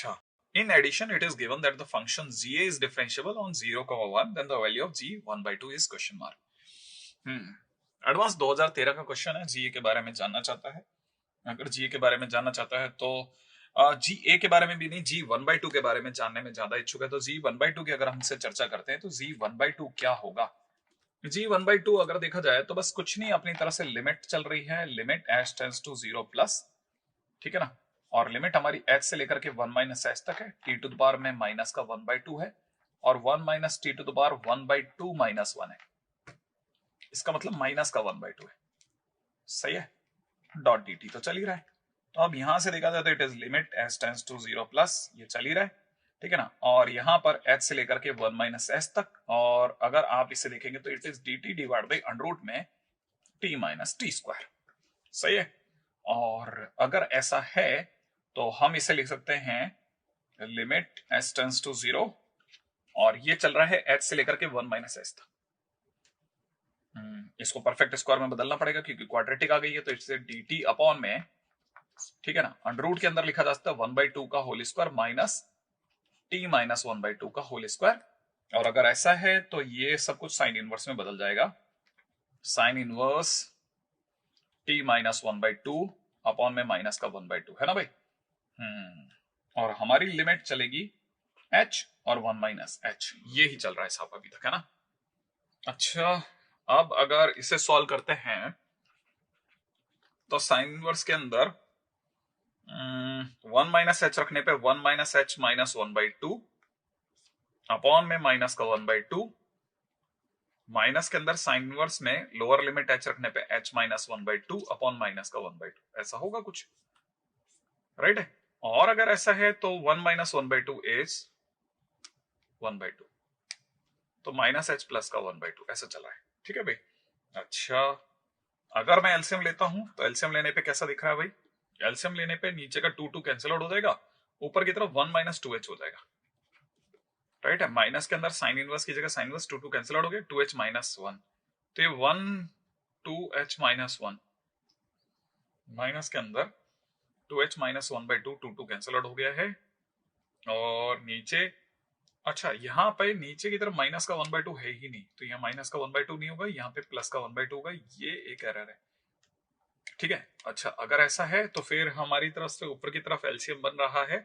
अच्छा, in addition it is given that the function g is differentiable on 0, 1, then the value of g 1/2 is question mark. Advance 2013 का question है, जीए के बारे में जानना चाहता है। अगर जीए के बारे में जानना चाहता है तो जी ए के बारे में भी नहीं, जी 1/2 के बारे में जानने में ज्यादा इच्छुक है। तो जी 1/2 की अगर हमसे चर्चा करते हैं तो जी 1/2 क्या होगा। जी 1/2 अगर देखा जाए तो बस कुछ नहीं, अपनी तरह से लिमिट चल रही है, limit h tends to 0 plus, ठीक है ना। और लिमिट हमारी h से लेकर के 1 माइनस h तक है, t टू द पावर में माइनस का 1/2 है और 1 minus t to the power 1/2 minus 1 है, इसका मतलब माइनस का 1/2 है, सही है। डॉट डी टी तो चल ही रहा है। तो अब यहां से देखा जाए तो it is limit h tends to 0 plus, ये चल ही रहा है, ठीक है ना। और यहां पर h से लेकर के 1 माइनस h तक, और अगर आप इसे देखेंगे तो it is D T divide by under root में t माइनस टी स्क्वायर, सही है। और अगर ऐसा है तो हम इसे लिख सकते हैं लिमिट h टेंड्स टू 0, और ये चल रहा है h से लेकर के 1 माइनस h तक। इसको परफेक्ट स्क्वायर में बदलना पड़ेगा क्योंकि क्वाड्रेटिक आ गई है, तो इससे डी टी अपॉन में, ठीक है ना, अंडर रूट के अंदर लिखा जा सकता है 1/2 का whole square minus T minus 1/2 का होल स्क्वायर। और अगर ऐसा है तो ये सब कुछ साइन इनवर्स में बदल जाएगा, sine inverse T minus 1/2 upon में माइनस का 1/2, है ना भाई। और हमारी लिमिट चलेगी h और 1 माइनस h, ये ही चल रहा है साहब अभी तक, है ना। अच्छा, अब अगर इसे सॉल्व करते हैं तो साइन इनवर्स के अंदर 1 माइनस h रखने पे 1 माइनस h माइनस 1/2 अपॉन में माइनस का 1/2, माइनस के अंदर साइन इनवर्स में लोअर लिमिट h रखने पे h माइनस 1/2 अपॉन माइनस का 1/2, ऐसा होगा कुछ, राइट है। और अगर ऐसा है तो 1 माइनस 1/2 इज 1/2, तो माइनस h प्लस का 1/2, ऐसा चला है, ठीक है भाई। अच्छा, अगर मैं एलसीएम लेता हूं तो एलसीएम लेने पे कैसा दिख रहा है भाई। एलसीएम लेने पे नीचे का 2 कैंसिल आउट हो जाएगा, ऊपर की तरफ 1 माइनस 2h हो जाएगा, राइट है। माइनस के अंदर साइन इनवर्स की जगह साइन इनवर्स 2 कैंसिल आउट हो गया, 2h माइनस 1, तो ये 1 2h माइनस 1, माइनस के अंदर 2h माइनस 1/2, 2 कैंसिल आउट हो गया है। और नीचे, अच्छा यहाँ पे नीचे की तरफ माइनस का 1/2 है ही नहीं, तो यहाँ माइनस का 1/2 नहीं होगा, यहाँ पे प्लस का 1/2 होगा, ये एक एरर है, ठीक है। अच्छा, अगर ऐसा है तो फिर हमारी तरफ से ऊपर की तरफ एलसीएम बन रहा है,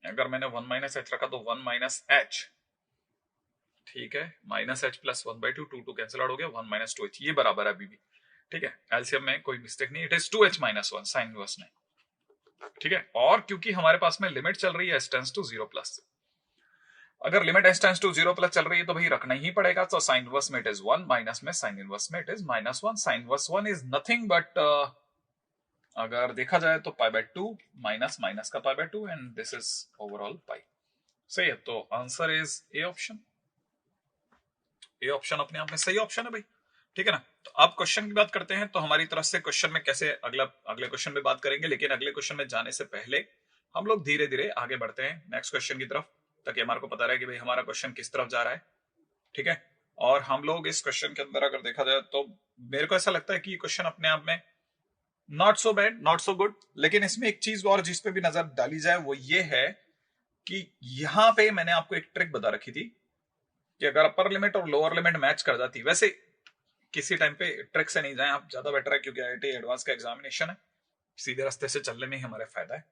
अगर मैंने 1 माइनस h रखा तो 1 माइनस h, ठीक है, minus h plus 1/2, 2 cancel out हो गया, 1 माइनस 2h, ये बराबर है अभी भी, ठीक है। एलसीएम में कोई मिस्टेक नहीं, it is 2h minus 1 sine inverse में, ठीक है। और क्योंकि हमारे पास में लिमिट चल रही है h टेंड्स टू 0 प्लस, अगर limit h tends to 0 plus चल रही है तो भाई रखना ही पड़ेगा, तो साइन इनवर्स में इट इज 1, माइनस में साइन इनवर्स में it is minus 1। Sine inverse 1 is nothing but, अगर देखा जाए तो π/2 माइनस माइनस का π/2 and this is overall pi, सही है। तो answer is A option, A option अपने आप में सही ऑप्शन है भाई, ठीक है ना। तो अब क्वेश्चन की बात करते हैं, तो हमारी तरफ से क्वेश्चन में कैसे अगले क्वेश्चन में बात करेंगे, लेकिन अगले क्वेश्चन में जाने से पहले हम लोग धीरे धीरे आगे बढ़ते हैं नेक्स्ट क्वेश्चन की तरफ, ताकि हमारे को पता रहे कि भाई हमारा क्वेश्चन किस तरफ जा रहा है, ठीक है। और हम लोग इस क्वेश्चन के अंदर अगर देखा जाए तो मेरे को ऐसा लगता है कि क्वेश्चन अपने आप में not so bad, not so good, लेकिन इसमें एक चीज और जिस पे भी नजर डाली जाए वो ये है कि यहां पे मैंने आपको एक ट्रिक बता रखी थी कि अगर अपर लिमिट और लोअर लिमिट मैच कर जाती, वैसे किसी टाइम पे ट्रिक से नहीं जाए आप, ज्यादा बेटर है, क्योंकि आईआईटी एडवांस का एग्जामिनेशन है, सीधे रास्ते से चलने में ही हमारे फायदा है,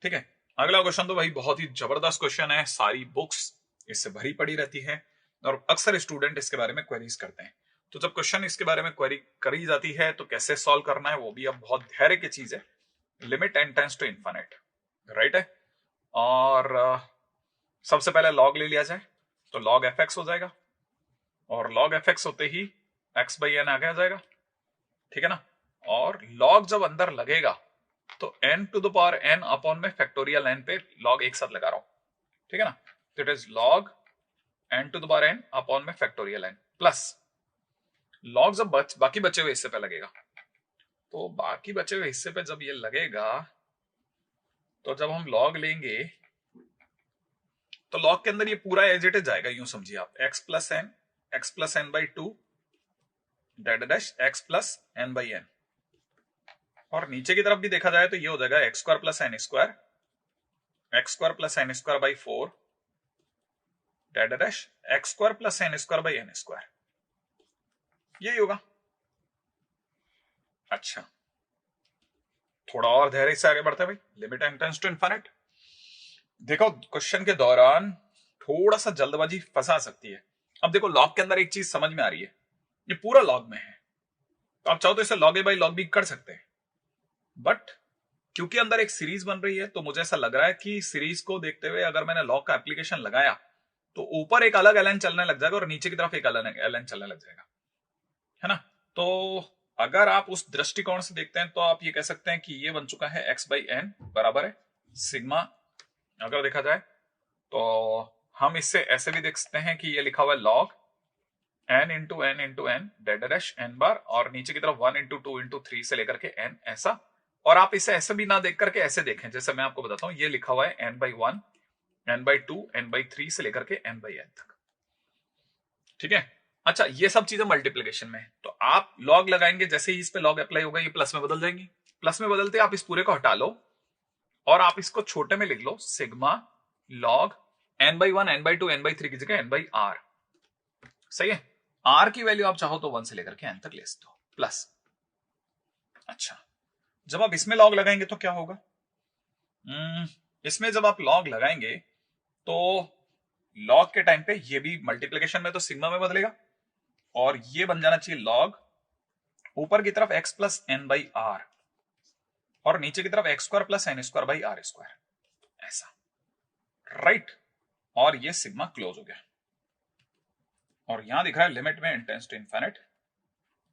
ठीक है। अगला क्वेश्चन तो भाई बहुत ही जबरदस्त क्वेश्चन है, सारी बुक्स इससे भरी पड़ी रहती है और अक्सर स्टूडेंट इसके बारे में क्वेरीज करते हैं। तो जब क्वेश्चन इसके बारे में क्वेरी करी जाती है तो कैसे सॉल्व करना है वो भी अब बहुत धैर्य की चीज है। Limit n tends to infinite, right है। और सबसे पहले लॉग ले लिया जाए तो लॉग fx हो जाएगा, और लॉग fx होते ही x/n आगे आ जाएगा, ठीक है ना। और लॉग जब अंदर लगेगा तो n to the power n upon में फैक्टोरियल n पे लॉग एक साथ लगा रहा हूं, ठीक है ना। तो it is log n to the power n upon में फैक्टोरियल n प्लस लॉग जब बाकी बचे हुए हिस्से पे लगेगा, तो बाकी बचे हुए हिस्से पे जब ये लगेगा तो जब हम लॉग लेंगे तो लॉग के अंदर ये पूरा एज इट इज जाएगा, यूं समझिए आप, x plus n/2 date dash x plus n/n, और नीचे की तरफ भी देखा जाए तो ये हो जाएगा x² plus n², X square plus N square by 4 dead dash X square plus N square by N square, यही होगा। अच्छा, थोड़ा और धैर्य से आगे बढ़ते हैं भाई। Limit N tends to infinite. देखो क्वेश्चन के दौरान थोड़ा सा जल्दबाजी फंसा सकती है। अब देखो लॉग के अंदर एक चीज समझ में आ रही है, ये पूरा लॉग में है, तो आप चाहो तो इसे log A by log B कर सकते हैं, बट क्योंकि अंदर एक सीरीज बन रही है तो मुझे ऐसा लग रहा है कि सीरीज को देखते हुए अगर मैंने लॉग का एप्लीकेशन लगाया तो ऊपर एक अलग ln चलने लग जाएगा और नीचे की तरफ एक अलग ln चलने लग जाएगा, है ना। तो अगर आप उस दृष्टिकोण से देखते हैं तो आप ये कह सकते हैं कि ये बन चुका है x बाई एन बराबर है सिग्मा। अगर देखा जाए तो हम इससे ऐसे भी देख सकते हैं कि ये लिखा हुआ है log n into N dead dash n बार, और नीचे की तरफ 1 इंटू 2 इंटू 3 से लेकर के n ऐसा। और आप इसे ऐसे भी ना देख करके ऐसे देखें, जैसे मैं आपको बताता हूं, ये लिखा हुआ है n by 1 n by 2 n by 3 से लेकर के n बाई n तक, ठीक है। अच्छा, ये सब चीजें मल्टीप्लीकेशन में है, तो आप लॉग लगाएंगे, जैसे ही इस पे लॉग अप्लाई होगा ये प्लस में बदल जाएंगी। प्लस में बदलते आप इस पूरे को हटा लो और आप इसको छोटे में लिख लो, sigma log n by 1 n by 2 n by 3 की जगह n बाई r, सही है। r की वैल्यू आप चाहो तो 1 से लेकर के n तक ले सकते हो प्लस। अच्छा, जब आप इसमें लॉग लगाएंगे तो क्या होगा, इसमें जब आप लॉग लगाएंगे तो लॉग के टाइम पे ये भी मल्टीप्लिकेशन में तो सिग्मा में बदलेगा और ये बन जाना चाहिए लॉग ऊपर की तरफ x plus N by R और नीचे की तरफ X square plus N square by R square, ऐसा, राइट। और ये सिग्मा क्लोज हो गया और यहां दिख रहा है लिमिट में N tends to infinite,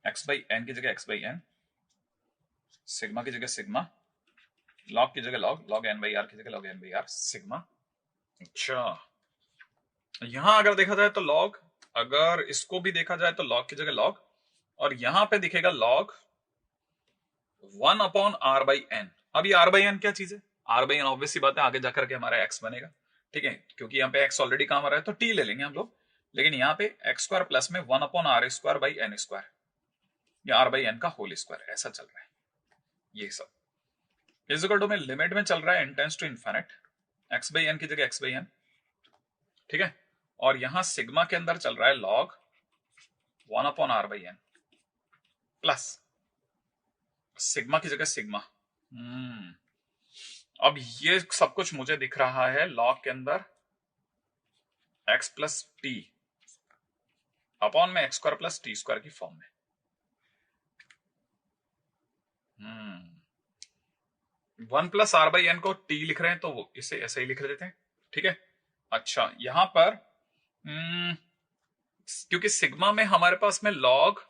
X by N की जगह एक्स बाई एन, सिग्मा की जगह सिग्मा, लॉग की जगह log, log N by R की जगह log N by R sigma. अच्छा, यहां अगर देखा जाए तो लॉग, अगर इसको भी देखा जाए तो लॉग की जगह लॉग, और यहां पे दिखेगा log 1 upon R by N. अब ये आर बाई एन क्या चीज है, आर बाई एन ऑब्वियस सी बात है आगे जाकर के हमारा एक्स बनेगा, ठीक है, क्योंकि यहाँ पे एक्स ऑलरेडी काम आ रहा है तो टी ले लेंगे हम लोग, लेकिन यहाँ पे एक्स स्क्वायर प्लस में 1 upon R square by N square या आर बाई एन का होल स्क्वायर, ऐसा चल रहा है। ये सब इज इक्वल टू में लिमिट में चल रहा है N tends to infinite, X by N की जगह एक्स बाई एन, ठीक है, और यहां सिग्मा के अंदर चल रहा है log 1 upon R by N plus sigma की जगह सिग्मा। अब ये सब कुछ मुझे दिख रहा है लॉग के अंदर x प्लस टी अपॉन में x square plus t square की फॉर्म में। 1 प्लस आर बाई एन को टी लिख रहे हैं तो वो इसे ऐसे ही लिख देते हैं, ठीक है। अच्छा, यहां पर क्योंकि सिग्मा में हमारे पास में log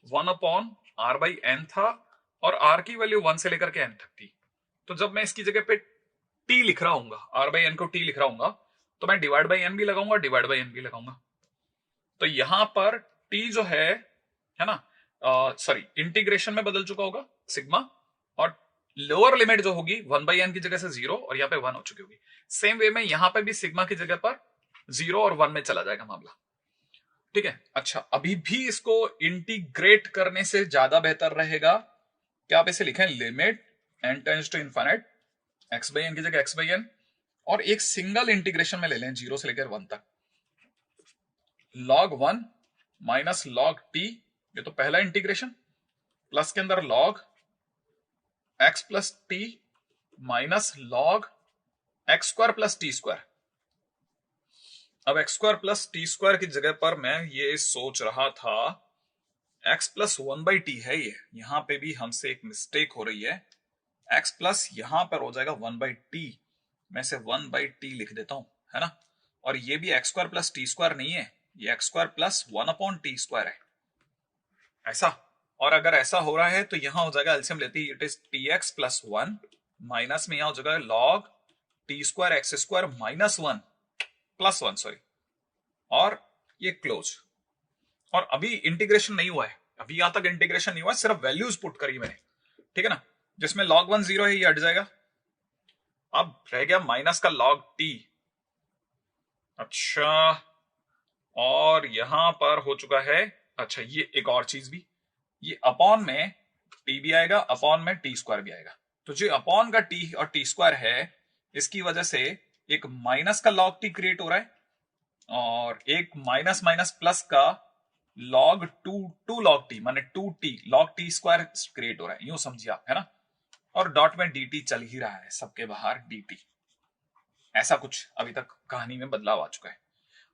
1 upon R by N था और आर की वैल्यू 1 से लेकर के एन तक थी, तो जब मैं इसकी जगह पे टी लिख रहा हूँ, आर बाई एन को टी लिख रहा हूँ, तो मैं डिवाइड बाई एन भी लगाऊंगा, डिवाइड बाई एन भी लगाऊंगा। तो यहां पर टी जो है ना, सॉरी, इंटीग्रेशन में बदल चुका होगा सिग्मा, और लोअर लिमिट जो होगी 1 बाई एन की जगह से 0 और यहाँ पे 1 हो चुकी होगी। सेम वे में यहां पे भी सिग्मा की जगह पर 0 और 1 में चला जाएगा मामला, ठीक है। अच्छा, अभी भी इसको इंटीग्रेट करने से ज्यादा बेहतर रहेगा कि आप इसे लिखें limit N tends to infinite X by N की जगह एक्स बाई एन, और एक सिंगल इंटीग्रेशन में ले लें 0 से लेकर 1 तक, log 1 माइनस log t, ये तो पहला इंटीग्रेशन, प्लस के अंदर log x plus t minus log x square plus t square. अब x square plus t square की जगह पर मैं ये सोच रहा था x प्लस 1 बाई टी है, ये यहां पे भी हमसे एक मिस्टेक हो रही है, x प्लस यहां पर हो जाएगा 1 बाई टी, मैं इसे 1 बाई टी लिख देता हूं, है ना। और ये भी x square plus t square नहीं है, ये x square plus 1 upon T square है, ऐसा। और अगर ऐसा हो रहा है तो यहां हो जाएगा एलसीएम लेते ही it is t x plus 1 minus में यहां हो जाएगा log t square x square minus 1 plus 1, sorry, और ये क्लोज। और अभी इंटीग्रेशन नहीं हुआ है, अभी यहां तक इंटीग्रेशन नहीं हुआ है, सिर्फ वैल्यूज पुट करी मैंने, ठीक है ना, जिसमें log 1 0 है ये हट जाएगा, अब रह गया माइनस का log t। अच्छा, और यहां पर हो चुका है, अच्छा ये एक और चीज भी, ये अपॉन में t भी आएगा, अपॉन में टी स्क्वायर भी आएगा, तो जो अपॉन का t और टी स्क्वायर है इसकी वजह से एक माइनस का log t क्रिएट हो रहा है और एक माइनस माइनस प्लस का log 2 log t माने 2t log t square create हो रहा है, यूं समझिए आप, है ना। और डॉट में dt चल ही रहा है सबके बाहर dt। ऐसा कुछ अभी तक कहानी में बदलाव आ चुका है।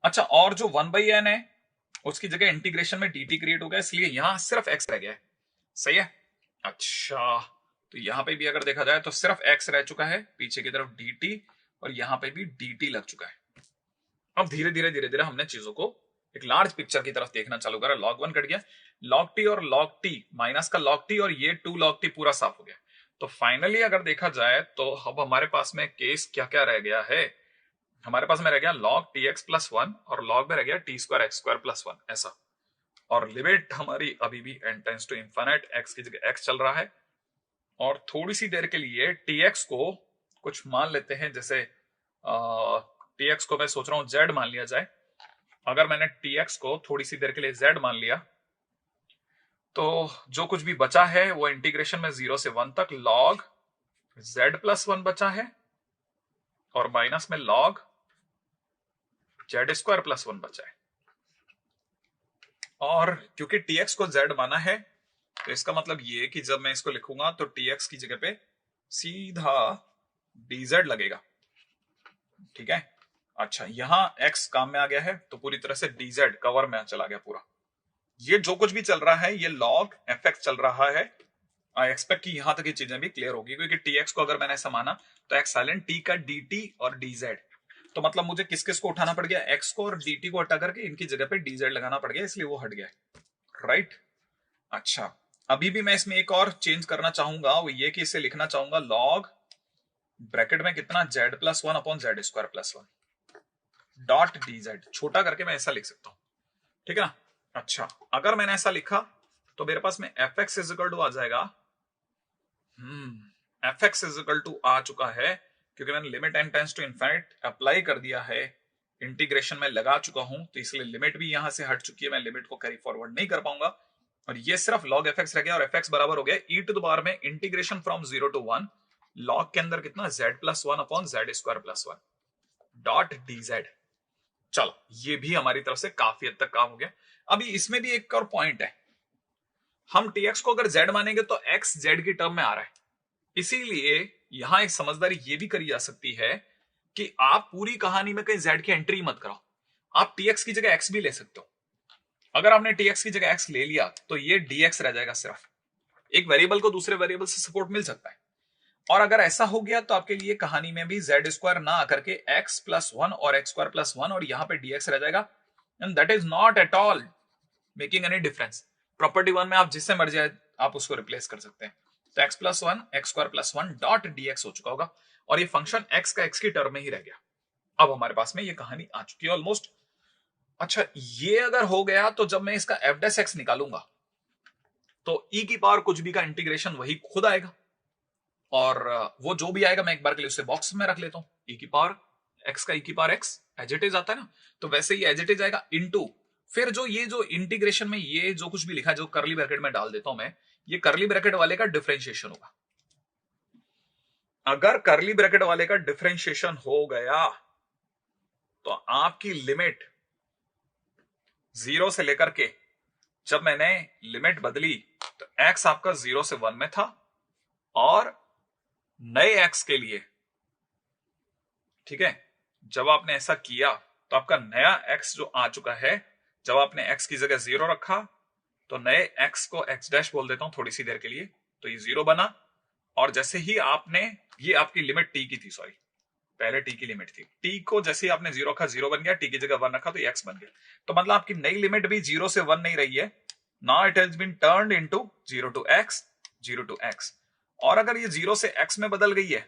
अच्छा, और जो 1/n है उसकी जगह इंटीग्रेशन में dt क्रिएट हो गया, इसलिए यहां सिर्फ x रह गया है। सही है। अच्छा, तो यहां पे भी अगर देखा जाए तो सिर्फ x रह चुका है, पीछे की तरफ dt और यहां पे भी dt लग चुका है। अब धीरे धीरे हमने चीजों को एक लार्ज पिक्चर की तरफ देखना चालू करा। log 1 कट गया, log t और log t माइनस का log t और ये 2 log t पूरा साफ हो गया। तो फाइनली अगर देखा जाए तो अब हमारे पास में केस क्या क्या रह गया है। हमारे पास में रह गया log tx प्लस 1 और log में रह गया t square x square plus 1 ऐसा। और लिमिट हमारी अभी भी n tends to infinite, x की जगह x चल रहा है। और थोड़ी सी देर के लिए tx को कुछ मान लेते हैं, जैसे tx को मैं सोच रहा हूं z मान लिया जाए। अगर मैंने tx को थोड़ी सी देर के लिए z मान लिया तो जो कुछ भी बचा है वो इंटीग्रेशन में 0 से 1 तक log z प्लस 1 बचा है और माइनस में log z स्क्वायर प्लस 1 बचा है। और क्योंकि tx को z माना है तो इसका मतलब ये कि जब मैं इसको लिखूंगा तो tx की जगह पे सीधा dz लगेगा। ठीक है। अच्छा, यहां x काम में आ गया है तो पूरी तरह से dz कवर में चला गया पूरा। ये जो कुछ भी चल रहा है ये log fx चल रहा है। आई एक्सपेक्ट कि यहां तक ये चीजें भी क्लियर होगी, क्योंकि tx को अगर मैंने ऐसा माना तो x साइलेंट t का dt और dz, तो मतलब मुझे किस किस को उठाना पड़ गया, x को और dt को हटा करके इनकी जगह पे dz लगाना पड़ गया, इसलिए वो हट गया। राइट। अच्छा, अभी भी मैं इसमें एक और चेंज करना चाहूंगा, वो ये कि इसे लिखना चाहूंगा log ब्रैकेट में कितना z plus 1 upon z square plus 1 dot dz, छोटा करके मैं ऐसा लिख सकता हूं। ठीक है ना। अच्छा, अगर मैंने ऐसा लिखा तो मेरे पास में fx इज इक्वल टू आ जाएगा, fx इज इक्वल टू आ चुका है क्योंकि मैंने limit n tends to infinite apply कर दिया है, इंटीग्रेशन में लगा चुका हूं, तो इसलिए लिमिट भी यहां से हट चुकी है, मैं लिमिट को कैरी फॉरवर्ड नहीं कर पाऊंगा और ये सिर्फ log fx रह गया और fx बराबर हो गया e टू द पावर में इंटीग्रेशन फ्रॉम 0 टू 1 log के अंदर कितना z plus 1 upon z square plus 1 dot dz। चलो, ये भी हमारी तरफ से काफी हद तक काम हो गया। अभी इसमें भी एक और पॉइंट है, हम tx को अगर z मानेंगे तो x z की टर्म में आ रहा है, इसीलिए यहां एक समझदारी ये भी करी जा सकती है कि आप पूरी कहानी में कहीं z की एंट्री मत कराओ, आप tx की जगह x भी ले सकते हो। अगर आपने tx की जगह x ले लिया तो ये dx रह जाएगा, सिर्फ एक वेरिएबल को दूसरे वेरिएबल से सपोर्ट मिल सकता है। और अगर ऐसा हो गया तो आपके लिए कहानी में भी z स्क्वायर ना आकर के x प्लस 1 और x स्क्वायर प्लस 1 और यहां पे dx रह जाएगा, and that is not at all making any difference. Property 1 में आप जिससे मर्जी आप उसको रिप्लेस कर सकते हैं। तो x plus 1 x square plus 1 dot dx हो चुका होगा और ये फंक्शन x का x की टर्म में ही रह गया। अब हमारे पास में ये कहानी आ चुकी है ऑलमोस्ट। अच्छा, ये अगर हो गया तो जब मैं इसका f डैश x निकालूंगा तो e की पावर कुछ भी का इंटीग्रेशन वही खुद आएगा, और वो जो भी आएगा मैं एक बार के लिए उसे बॉक्स में रख लेता हूं। e की पावर x का e की power x as it is आता है ना, तो वैसे ही एज इट इज आएगा इनटू, फिर जो ये जो इंटीग्रेशन में ये जो कुछ भी लिखा है जो करली ब्रैकेट में डाल देता हूं मैं, ये करली ब्रैकेट वाले का डिफरेंशिएशन होगा। अगर करली ब्रैकेट वाले का डिफरेंशिएशन हो गया तो आपकी लिमिट 0 से लेकर के, जब मैंने लिमिट बदली तो x आपका 0 से 1 में था और नए x के लिए, ठीक है, जब आपने ऐसा किया तो आपका नया x जो आ चुका है, जब आपने x की जगह 0 रखा तो नए x को x डैश बोल देता हूं थोड़ी सी देर के लिए, तो ये 0 बना। और जैसे ही आपने, ये आपकी लिमिट t की थी, सॉरी पहले t की लिमिट थी, t को जैसे ही आपने 0 रखा 0 बन गया, t की जगह 1 रखा तो ये x बन गया। तो मतलब आपकी नई लिमिट भी 0 से 1 नहीं रही है, now it has been turned into 0 to x 0 to x। और अगर ये 0 से x में बदल गई है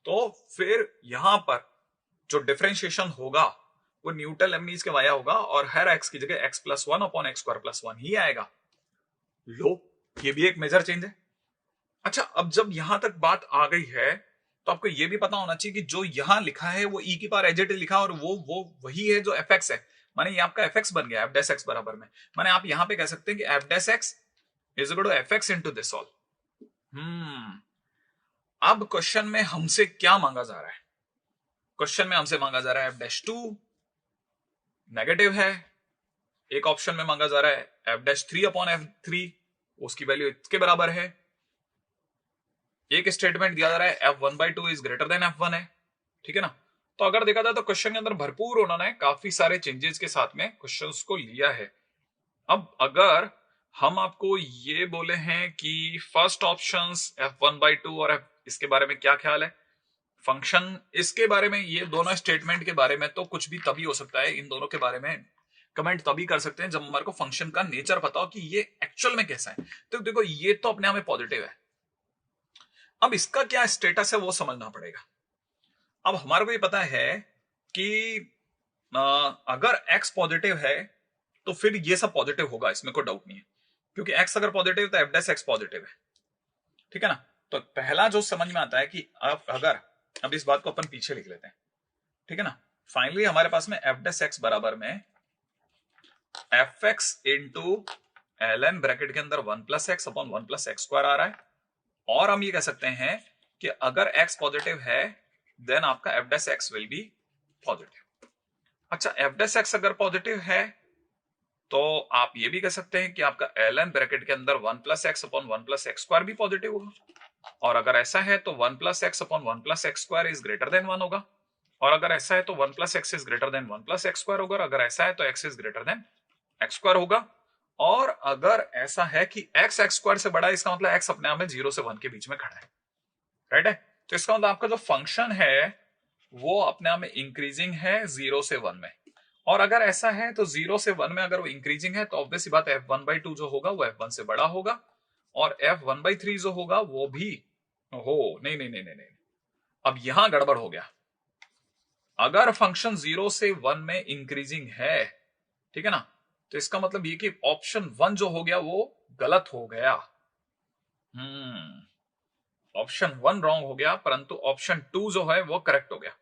तो फिर यहां पर जो डिफरेंशिएशन होगा वो न्यूटन लेबनीज के वाया होगा और हर x की जगह x plus 1 upon x square plus 1 ही आएगा। लो, ये भी एक मेजर चेंज है। अच्छा, अब जब यहां तक बात आ गई है तो आपको ये भी पता होना चाहिए कि जो यहां लिखा है वो e की पावर एज इट इज लिखा और वो वही है जो fx है, माने ये आपका fx बन गया f डैश x बराबर में, माने आप यहां पे कह सकते हैं कि f dash x is equal to fx into this all. अब क्वेश्चन में हमसे क्या मांगा जा रहा है, क्वेश्चन में हमसे मांगा जा रहा है एफ डैश टू नेगेटिव है, एक ऑप्शन में मांगा जा रहा है F dash three upon F three, उसकी वैल्यू इसके बराबर है, एक स्टेटमेंट दिया जा रहा है F one by two is greater then F one है, ठीक है ना। तो अगर देखा जाए तो क्वेश्चन के अंदर भरपूर उन्होंने काफी सारे चेंजेस के साथ में क्वेश्चंस को लिया है। अब अगर हम आपको ये बोले हैं कि first options F one by two और इसके बारे में क्या ख्याल है, फंक्शन इसके बारे में, ये दोनों स्टेटमेंट के बारे में तो कुछ भी तभी हो सकता है, इन दोनों के बारे में कमेंट तभी कर सकते हैं जब हमारे को फंक्शन का नेचर पता हो कि ये एक्चुअल में कैसा है। तो देखो ये तो अपने आप में पॉजिटिव है, अब इसका क्या स्टेटस है वो समझना पड़ेगा। अब हमारे को ये पता है कि अगर x पॉजिटिव है तो फिर ये सब पॉजिटिव होगा, इसमें कोई डाउट नहीं है, क्योंकि x अगर पॉजिटिव तो f डैश x पॉजिटिव है, ठीक है ना। तो पहला जो समझ में आता है कि अगर अब इस बात को अपन पीछे लिख लेते हैं, ठीक है ना। फाइनली हमारे पास में f डैश x बराबर में fx इंटू ln ब्रैकेट के अंदर 1 plus x upon 1 plus x square आ रहा है, और हम ये कह सकते हैं कि अगर x पॉजिटिव है देन आपका f dash x will be positive. अच्छा, f डैश x अगर पॉजिटिव है तो आप ये भी कह सकते हैं कि आपका ln ब्रैकेट के अंदर 1 plus x upon 1 plus x square भी पॉजिटिव होगा, और अगर ऐसा है तो 1 plus x upon 1 plus x square is greater then 1 होगा, और अगर ऐसा है तो 1 plus x is greater then 1 plus x square होगा, अगर ऐसा है तो x is greater then x square होगा, और अगर ऐसा है कि x एक्स स्क्वायर से बड़ा है, इसका मतलब x अपने आप में 0 से 1 के बीच में खड़ा है, राइट है। तो इसका मतलब आपका जो फंक्शन है वो अपने आप में इंक्रीजिंग है 0 से 1 में, और अगर ऐसा है तो 0 से 1 में अगर वो इंक्रीजिंग है तो ऑब्वियस सी बात है f1/2 जो होगा वो f1 से बड़ा होगा, और f1/3 जो होगा वो भी नहीं नहीं नहीं नहीं नहीं, अब यहां गड़बड़ हो गया। अगर फंक्शन 0 से 1 में इंक्रीजिंग है, ठीक है ना, तो इसका मतलब ये कि ऑप्शन 1 जो हो गया वो गलत हो गया। ऑप्शन 1 रॉन्ग हो गया, परंतु ऑप्शन 2 जो है वो करेक्ट हो गया।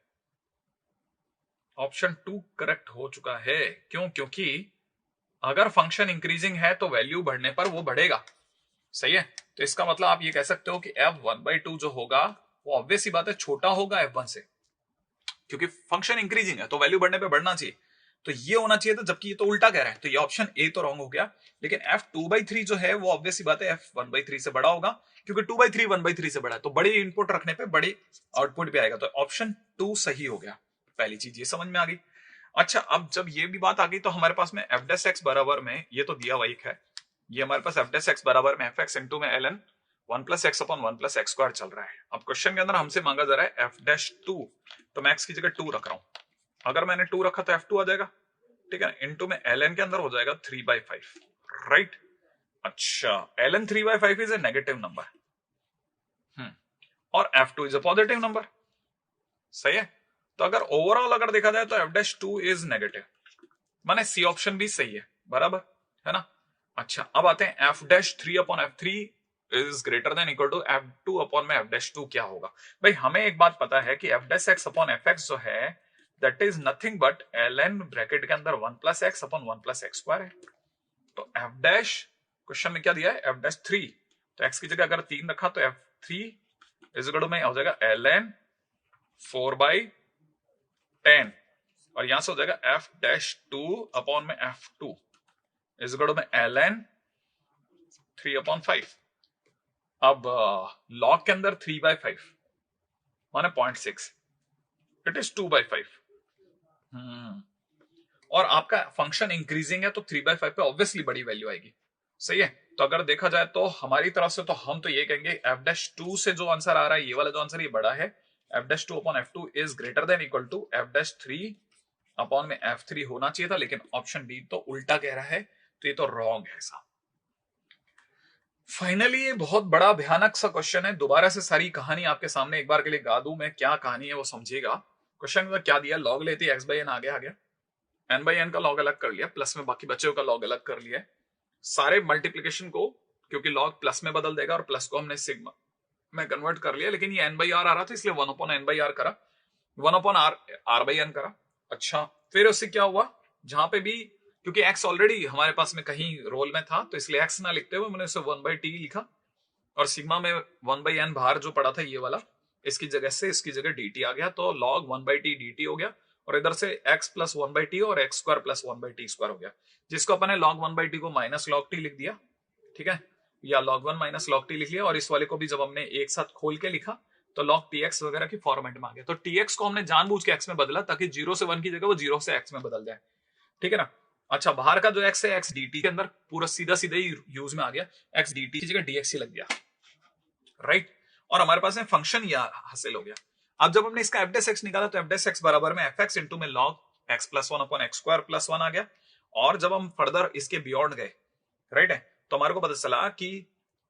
ऑप्शन 2 करेक्ट हो चुका है, क्यों? क्योंकि अगर फंक्शन इंक्रीजिंग है तो वैल्यू बढ़ने पर वो बढ़ेगा, सही है। तो इसका मतलब आप ये कह सकते हो कि f1/2 जो होगा वो ऑब्वियस ही बात है छोटा होगा f1 से, क्योंकि फंक्शन इंक्रीजिंग है तो वैल्यू बढ़ने पे बढ़ना चाहिए, तो ये होना चाहिए था, जबकि ये तो उल्टा कह रहा है, तो ये ऑप्शन ए तो रॉन्ग हो गया। लेकिन f2/3 जो है वो ऑब्वियस ही बात है f1/3 से बड़ा होगा, क्योंकि 2/3 1/3 से बड़ा है, तो बड़ी इनपुट रखने पे बड़ी आउटपुट भी आएगा, तो ऑप्शन 2 सही हो गया। पहली चीज ये समझ में आ गई। अच्छा, अब जब ये भी बात आ गई तो हमारे पास में f डैश x बराबर में, ये तो दिया वही है, ये हमारे पास f डैश x बराबर में fx इंटू में ln 1 plus x upon 1 plus x square चल रहा है। अब क्वेश्चन के अंदर हमसे मांगा जा रहा है f डैश 2, तो मैं x की जगह 2 रख रहा हूं। अगर मैंने 2 रखा तो f2 आ जाएगा, ठीक है, इंटू में ln के अंदर हो जाएगा 3/5, राइट। अच्छा, ln 3/5 is a negative number, और f2 is a positive number, सही है। तो अगर ओवरऑल अगर देखा जाए तो f डैश 2 इज नेगेटिव, माने सी ऑप्शन भी सही है, बराबर है ना। अच्छा, अब आते हैं f dash 3 upon f3 is greater than equal to f2 upon में f डैश 2 क्या होगा। भाई हमें एक बात पता है कि f dash x upon fx जो है that is nothing but ln bracket के अंदर 1 plus x upon 1 plus x square है। तो f डैश क्वेश्चन में क्या दिया है, f डैश 3, तो x की जगह अगर 3 रखा तो f3 इज इक्वल टू में हो जाएगा ln 4/10, और यहां से हो जाएगा f डैश 2 अपॉन में f2 इज इक्वल टू में ln 3/5। अब लॉग के अंदर 3/5 माने 0.6, इट इज 2/5, और आपका फंक्शन इंक्रीजिंग है तो 3/5 पे ऑब्वियसली बड़ी वैल्यू आएगी, सही है। तो अगर देखा जाए तो हमारी तरफ से तो हम तो ये कहेंगे f डैश 2 से जो आंसर आ रहा है, ये वाला जो आंसर ये बड़ा है, f dash 2 upon f2 is greater than equal to f dash 3 upon में f3 होना चाहिए था, लेकिन ऑप्शन बी तो उल्टा कह रहा है, तो ये तो रॉन्ग है साहब। फाइनली ये बहुत बड़ा भयानक सा क्वेश्चन है, दोबारा से सारी कहानी आपके सामने एक बार के लिए गा दूं मैं, क्या कहानी है वो समझिएगा। क्वेश्चन में क्या दिया, लॉग लेती है x/n आगे आ गया, n/n का लॉग अलग कर लिया, प्लस में बाकी बच्चों का लॉग अलग कर लिया, सारे मल्टीप्लिकेशन को, क्योंकि लॉग प्लस में बदल देगा और प्लस को हमने सिग्मा में कन्वर्ट कर लिया, लेकिन ये n/r आ रहा था इसलिए 1/n/r करा, 1/r/n करा। अच्छा, फिर उससे क्या हुआ, जहां पे भी क्योंकि x ऑलरेडी हमारे पास में कहीं रोल में था तो इसलिए x ना लिखते हुए मैंने उसे 1/t लिखा, और सिग्मा में 1/n बाहर जो पड़ा था ये वाला, इसकी जगह से इसकी जगह dt आ गया, तो log 1/t dt हो गया, और इधर से x प्लस 1/t और x square plus 1/t square हो गया, जिसको अपन ने log 1/t को माइनस log t लिख दिया, ठीक है, या log 1 माइनस log t लिख लिया, और इस वाले को भी जब हमने एक साथ खोल के लिखा तो log tx वगैरह की फॉर्मेट में आ गया। तो tx को हमने जानबूझ के x में बदला ताकि 0 से 1 की जगह वो 0 से x में बदल जाए, ठीक है ना। अच्छा, बाहर का जो x है x dt के अंदर पूरा सीधा सीधा ही यूज में आ गया, x dt की जगह dx ही लग गया, राइट। और हमारे पास में फंक्शन यह हासिल हो गया। अब जब हमने इसका f x निकाला तो f x बराबर में fx इंटू में log x plus 1 upon x square plus 1 आ गया। और जब हम फर्दर इसके बियॉन्ड गए, राइट है, तो हमारे को पता चला कि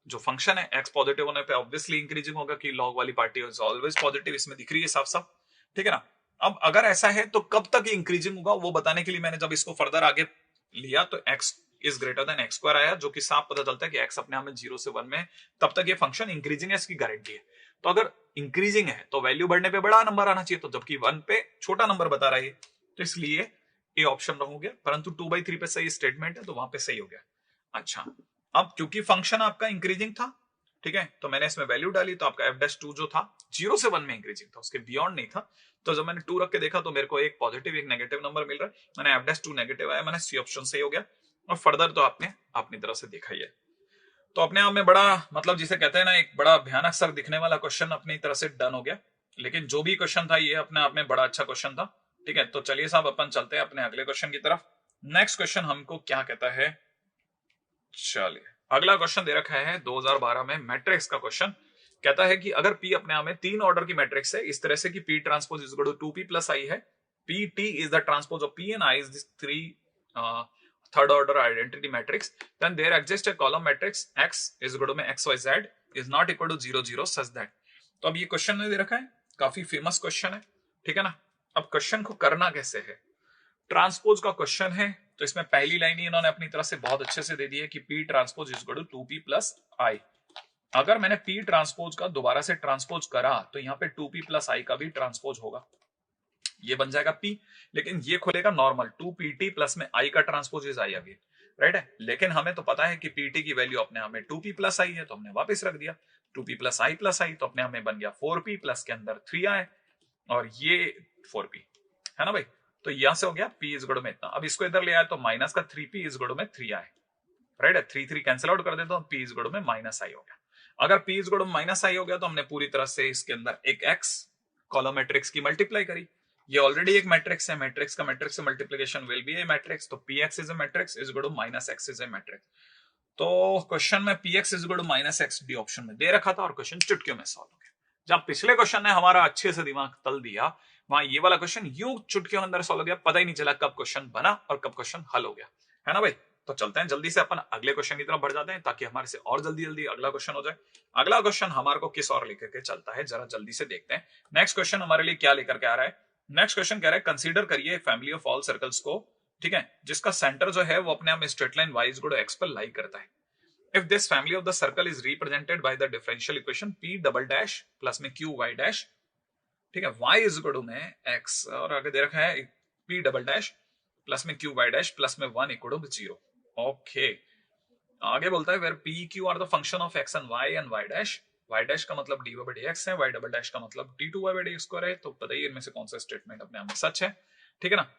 जो फंक्शन है x पॉजिटिव होने पे ऑब्वियसली इंक्रीजिंग होगा, कि log वाली पार्टी इज ऑलवेज पॉजिटिव, इसमें दिख रही है साफ साफ, ठीक है ना। अब अगर ऐसा है तो कब तक इंक्रीजिंग होगा वो बताने के लिए मैंने जब इसको फर्दर आगे लिया तो x is greater then x square आया, जो कि साफ पता चलता है कि x अपने आप में 0 से 1 में, तब तक ये फंक्शन इंक्रीजिंग है, इसकी गारंटी है। तो अगर इंक्रीजिंग है तो वैल्यू बढ़ने पे बड़ा नंबर आना चाहिए, तो जबकि 1 पे छोटा नंबर बता रहा है, तो इसलिए ये ऑप्शन रॉन्ग हो गया, परंतु 2/3 पे सही स्टेटमेंट है तो वहां पे सही हो गया। अच्छा, अब क्योंकि फंक्शन आपका इंक्रीजिंग था, ठीक है, तो मैंने इसमें वैल्यू डाली, तो आपका f'2 जो था 0 से 1 में इंक्रीजिंग था, उसके बियॉन्ड नहीं था। तो जब मैंने 2 रख के देखा तो मेरे को एक पॉजिटिव एक नेगेटिव नंबर मिल रहा है, मैंने f'2 नेगेटिव आया, मैंने सी ऑप्शन सही हो गया। और फर्दर तो आपने अपनी तरफ से देखा ही है। तो अपने आप में बड़ा, मतलब जिसे कहते हैं ना, एक बड़ा भयानक सर दिखने वाला क्वेश्चन अपनी तरफ से डन हो गया, लेकिन जो भी क्वेश्चन था ये अपने आप में बड़ा अच्छा क्वेश्चन था, ठीक है। तो चलिए साहब अपन चलते हैं अपने अगले क्वेश्चन की तरफ। नेक्स्ट क्वेश्चन हमको क्या कहता है, चलिए अगला क्वेश्चन दे रखा है 2012 में मैट्रिक्स का क्वेश्चन। कहता है कि अगर P अपने आप में 3 ऑर्डर की मैट्रिक्स है, इस तरह से कि P transpose is equal to 2P plus I है, PT is the transpose of P and I is this 3 third order identity matrix, then there exists a column matrix X is equal to में XYZ is not equal to 0 0 such that। तो अब ये question ने दे रखा है, काफी famous question है, ठीक है ना। अब क्वेश्चन को करना कैसे है, ट्रांसपोज का क्वेश्चन है, तो इसमें पहली लाइन ही इन्होंने अपनी तरफ से बहुत अच्छे से दे दी है कि P transpose is equal to 2P plus I। अगर मैंने P ट्रांसपोज का दोबारा से ट्रांसपोज करा तो यहाँ पे 2P प्लस I का भी ट्रांसपोज होगा, ये बन जाएगा P, लेकिन ये खुलेगा नॉर्मल 2PT प्लस में I का transpose is I again, right है। लेकिन हमें तो पता है कि PT की वैल्यू अपने आप में 2P प्लस I है, तो हमने वापस रख दिया 2P प्लस I, तो अपने आप में बन गया 4P प्लस के अंदर 3I, और ये 4P है ना भाई। तो यहां से हो गया P इज गुड में इतना। अब इसको इधर ले आया तो माइनस का 3P इज गुड में 3I, राइट है, 3 कैंसिल आउट कर देता हूं, P इज गुड में माइनस I हो गया। अगर P इज गुड में माइनस I हो गया तो हमने पूरी तरह से इसके अंदर एक X कॉलम मैट्रिक्स की मल्टीप्लाई करी, ये ऑलरेडी एक मैट्रिक्स है, मैट्रिक्स का मैट्रिक्स से multiplication will be a matrix, तो px is a matrix is equal to minus x is a matrix. तो क्वेश्चन में px is equal to minus x D option में दे रखा था और क्वेश्चन चुटकियों में सॉल्व हो गया। जब पिछले क्वेश्चन ने हमारा अच्छे से दिमाग तल दिया, वहां ये वाला क्वेश्चन यूं चुटकियों अंदर सॉल्व हो गया, पता ही नहीं चला कब क्वेश्चन बना और कब क्वेश्चन हल हो गया, है ना भाई। तो चलते हैं जल्दी से अपन अगले क्वेश्चन की तरफ बढ़ जाते हैं ताकि हमारे से और जल्दी जल्दी अगला क्वेश्चन हो जाए। अगला क्वेश्चन हमारे को किस और लेकर के चलता है, जरा जल्दी से देखते हैं। नेक्स्ट क्वेश्चन हमारे लिए क्या लेकर के आ रहा है। नेक्स्ट क्वेश्चन कह रहा है कंसीडर करिए फैमिली ऑफ ऑल सर्कल्स को, ठीक है, जिसका सेंटर जो है वो अपने आप में straight line y is equal to x पर लाई करता है। If this family of the circle is represented by the differential equation p double dash plus में q y डैश, ठीक है, y इज इक्वल टू में x और आगे दे रखा है p डबल डैश प्लस में q y डैश प्लस में 1 इक्वल टू 0। ओके, आगे बोलता है where p q are the function of x and y dash, y dash का मतलब dy by dx है, y डबल डैश का मतलब d2y by dx स्क्वायर है। तो बताइए इनमें से कौन सा स्टेटमेंट अपने आप में सच है, ठीक है ना।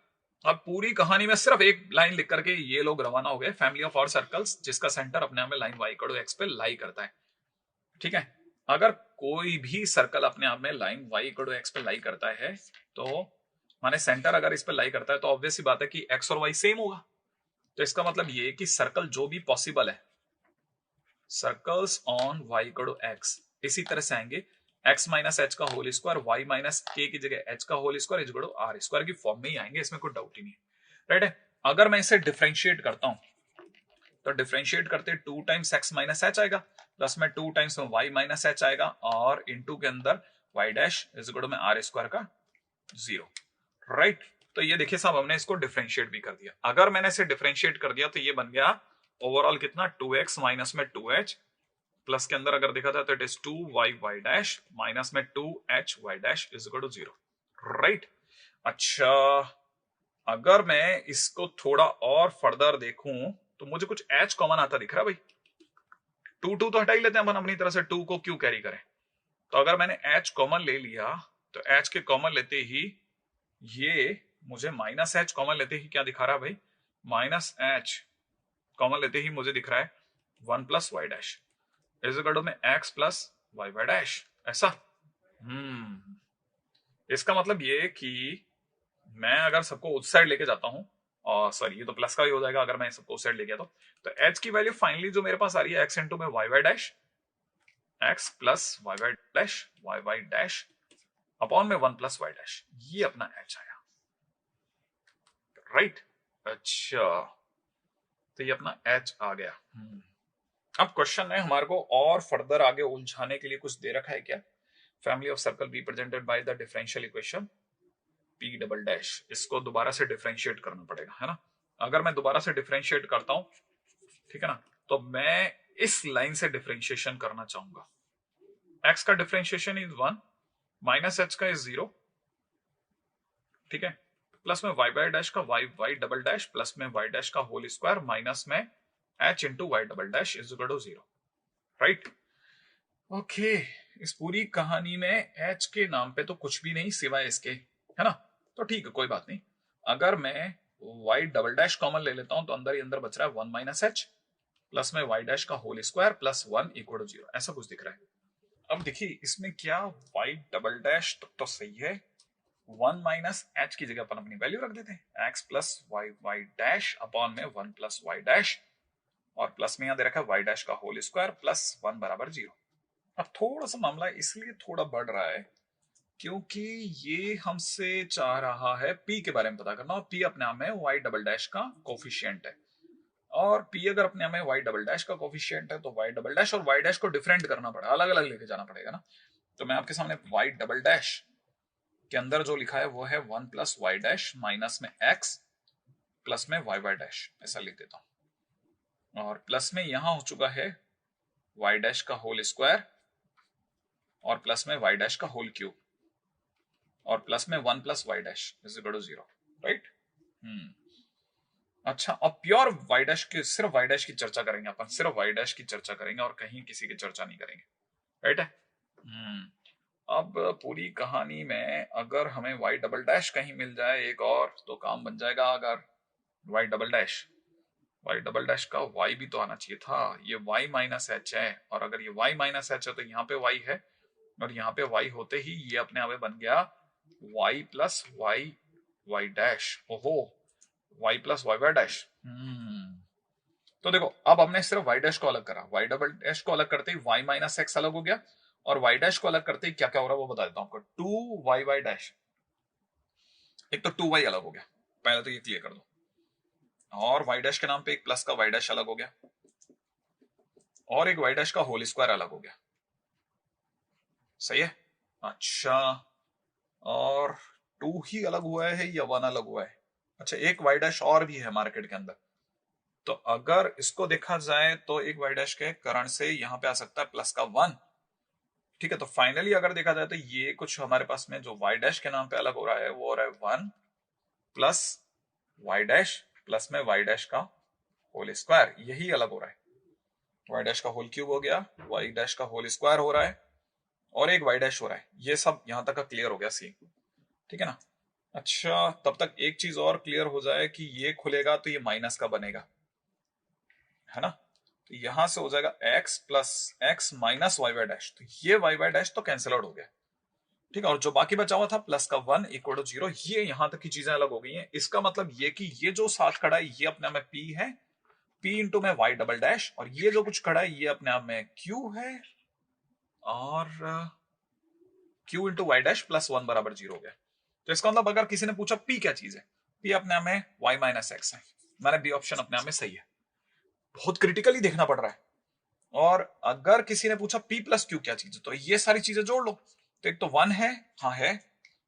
अब पूरी कहानी में सिर्फ एक लाइन लिख करके ये लोग रवाना हो गए, फैमिली ऑफ ऑल सर्कल्स जिसका सेंटर अपने आप में line y equal to x पे लाई करता है, ठीक है। अगर कोई भी सर्कल अपने आप में line y equal to x पे लाई करता है तो माने सेंटर अगर इस पे लाई करता है तो ऑब्वियस सी बात है कि x और y सेम होगा। तो इसका मतलब ये कि सर्कल जो भी पॉसिबल है, circles on y equal to x इसी तरह से आएंगे, x माइनस एच का whole square y minus k की जगह h का whole square is equal to r square की फॉर्म में ही आएंगे, इसमें कोई डाउट ही नहीं है, राइट है। अगर मैं इसे डिफरेंशिएट करता हूं तो डिफरेंशिएट करते 2 टाइम्स x माइनस एच आएगा प्लस में 2 टाइम्स में y माइनस एच आएगा और इनटू के अंदर y dash is equal to में आर स्क्वायर का 0, राइट। तो ये देखिए साहब हमने इसको डिफरेंशिएट भी कर दिया। अगर मैंने इसे डिफरेंशिएट कर दिया तो ये बन गया ओवरऑल कितना 2x माइनस में 2h प्लस के अंदर अगर देखा जाए तो it is 2y y dash minus में 2h y dash is equal to 0, right. अच्छा, अगर मैं इसको थोड़ा और फर्दर देखूं तो मुझे कुछ h कॉमन आता दिख रहा है भाई। 2 2 तो हटा ही लेते हैं अपन अपनी तरह से, 2 को क्यों कैरी करें। तो अगर मैंने h कॉमन ले लिया तो h के कॉमन लेते ही ये मुझे माइनस h कॉमन लेते ही क्या दिखा रहा है भाई, माइनस h कॉमन लेते ही मुझे दिख रहा है 1 plus y dash is equal to में x plus y y dash, ऐसा। इसका मतलब ये कि मैं अगर सबको उस साइड लेके जाता हूं, और सॉरी ये तो प्लस का ही हो जाएगा अगर मैं सबको उस साइड ले गया तो h की वैल्यू फाइनली जो मेरे पास आ रही है x इंटू में y y dash, x plus y y dash upon में 1 प्लस वाई डैश, ये अपना h आया, राइट। अच्छा, तो ये अपना h आ गया। अब क्वेश्चन है हमारे को और फर्दर आगे उलझाने के लिए कुछ दे रखा है क्या, family of circle represented by the differential equation p double dash, इसको दोबारा से डिफरेंशिएट करना पड़ेगा, है ना। अगर मैं दोबारा से डिफरेंशिएट करता हूं, ठीक है ना, तो मैं इस लाइन से डिफरेंशिएशन करना चाहूंगा। x का डिफरेंशिएशन इज 1, माइनस h का इज 0, ठीक है, प्लस में y बाय डैश का y डबल डैश प्लस में y डैश का होल स्क्वायर माइनस में h into y double dash is equal to 0, right. Okay, इस पूरी कहानी में h के नाम पे तो कुछ भी नहीं सिवाय इसके, है ना, तो ठीक है कोई बात नहीं। अगर मैं y डबल डैश कॉमन ले लेता हूं तो अंदर ही अंदर बच रहा है 1 माइनस h प्लस में y डैश का whole square plus 1 equal to 0, ऐसा कुछ दिख रहा है। अब देखिए इसमें क्या y डबल डैश तो सही है, 1 माइनस h की जगह अपन अपनी वैल्यू रख देते हैं x plus y dash upon में 1 प्लस वाई डैश, और प्लस में यहां दे रखा है y डैश का होल स्क्वायर प्लस 1 बराबर 0। अब थोड़ा सा मामला इसलिए थोड़ा बढ़ रहा है क्योंकि ये हमसे चाह रहा है p के बारे में पता करना, और p अपने आप में y डबल डैश का कोफिशिएंट है, और p अगर अपने आप में y डबल डैश का कोफिशिएंट है तो y डबल डैश और y डैश को डिफरेंट करना पड़ेगा, अलग अलग लेके जाना पड़ेगा ना। तो मैं आपके सामने y डबल डैश के अंदर जो लिखा है वो है 1 प्लस वाई डैश माइनस में x प्लस में वाई वाई डैश, ऐसा लिख देता हूं, और प्लस में यहां हो चुका है y डैश का होल स्क्वायर और प्लस में y डैश का होल क्यूब और प्लस में 1 plus y dash is equal to 0, right. अच्छा, अब प्योर y डैश की, सिर्फ y डैश की चर्चा करेंगे अपन, सिर्फ y डैश की चर्चा करेंगे और कहीं किसी की चर्चा नहीं करेंगे, राइट है। अब पूरी कहानी में अगर हमें y डबल डैश कहीं मिल जाए एक और तो काम बन जाएगा। अगर y डबल डैश का y भी तो आना चाहिए था, ये y माइनस एच है, और अगर ये y माइनस एच है तो यहाँ पे y है, और यहाँ पे y होते ही ये अपने आप बन गया y प्लस वाई डैश, ओहो y plus y y dash. तो देखो अब हमने सिर्फ y डैश को अलग करा, y डबल डैश को अलग करते ही y माइनस एक्स अलग हो गया, और y डैश को अलग करते ही क्या क्या हो रहा है वो बता देता हूं आपको, 2y वाई डैश, एक तो 2y अलग हो गया, पहले तो ये क्लियर कर दो, और y डैश के नाम पे एक प्लस का y डैश अलग हो गया, और एक y डैश का होल स्क्वायर अलग हो गया, सही है। अच्छा, और 2 ही अलग हुआ है या 1 अलग हुआ है? अच्छा, एक y डैश और भी है मार्केट के अंदर, तो अगर इसको देखा जाए तो एक y डैश के कारण से यहां पे आ सकता है प्लस का 1, ठीक है। तो फाइनली अगर देखा जाए तो ये कुछ हमारे पास में जो y डैश के नाम पे अलग हो रहा है वो हो रहा है 1 प्लस y डैश प्लस में y डैश का होल स्क्वायर, यही अलग हो रहा है। y डैश का होल क्यूब हो गया, y डैश का होल स्क्वायर हो रहा है, और एक y डैश हो रहा है। ये सब यहां तक का क्लियर हो गया सी, ठीक है ना। अच्छा, तब तक एक चीज और क्लियर हो जाए कि ये खुलेगा तो ये माइनस का बनेगा, है ना। तो यहां से हो जाएगा x plus x minus y y dash, तो ये वाई वाई डैश तो कैंसिल आउट हो गया, ठीक है। और जो बाकी बचा हुआ था प्लस का 1 इक्वल टू 0, ये यहां तक की चीजें अलग हो गई हैं। इसका मतलब ये कि ये जो साथ खड़ा है ये अपने आप में p है, p इंटू में y डबल डैश, और ये जो कुछ खड़ा है ये अपने आप में q है, और q into y dash plus 1 बराबर 0 हो गया। तो इसका मतलब अगर किसी ने पूछा p क्या चीज है, p अपने आप में y माइनस एक्स है, मैंने b ऑप्शन अपने आप में सही है। बहुत क्रिटिकली देखना पड़ रहा है। और अगर किसी ने पूछा p प्लस क्यू क्या चीज है, तो ये सारी चीजें जोड़ लो। तो एक तो 1 है, हाँ है,